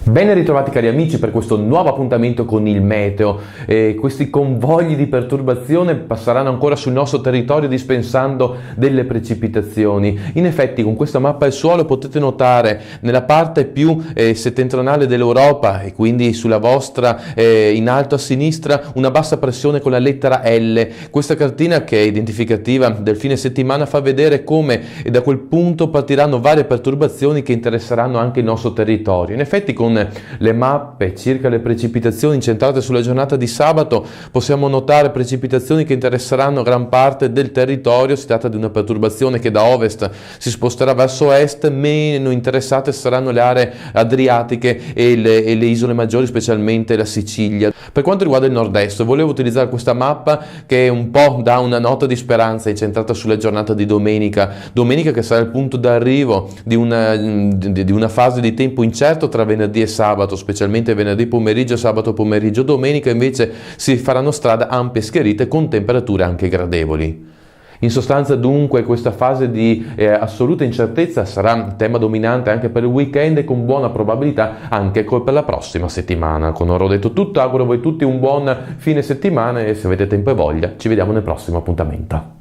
Ben ritrovati cari amici per questo nuovo appuntamento con il meteo. Questi convogli di perturbazione passeranno ancora sul nostro territorio dispensando delle precipitazioni. In effetti con questa mappa del suolo potete notare nella parte più settentrionale dell'Europa e quindi sulla vostra in alto a sinistra una bassa pressione con la lettera L. Questa cartina, che è identificativa del fine settimana, fa vedere come da quel punto partiranno varie perturbazioni che interesseranno anche il nostro territorio. In effetti con le mappe circa le precipitazioni incentrate sulla giornata di sabato possiamo notare precipitazioni che interesseranno gran parte del territorio. Si tratta di una perturbazione che da ovest si sposterà verso est, meno interessate saranno le aree adriatiche e le isole maggiori, specialmente la Sicilia. Per quanto riguarda il nord-est, volevo utilizzare questa mappa che un po' dà una nota di speranza incentrata sulla giornata di domenica che sarà il punto d'arrivo di una fase di tempo incerto tra venerdì e sabato, specialmente venerdì pomeriggio, sabato pomeriggio. Domenica invece si faranno strada ampie schiarite con temperature anche gradevoli. In sostanza dunque questa fase di assoluta incertezza sarà tema dominante anche per il weekend e con buona probabilità anche per la prossima settimana. Con ora ho detto tutto, auguro a voi tutti un buon fine settimana e se avete tempo e voglia ci vediamo nel prossimo appuntamento.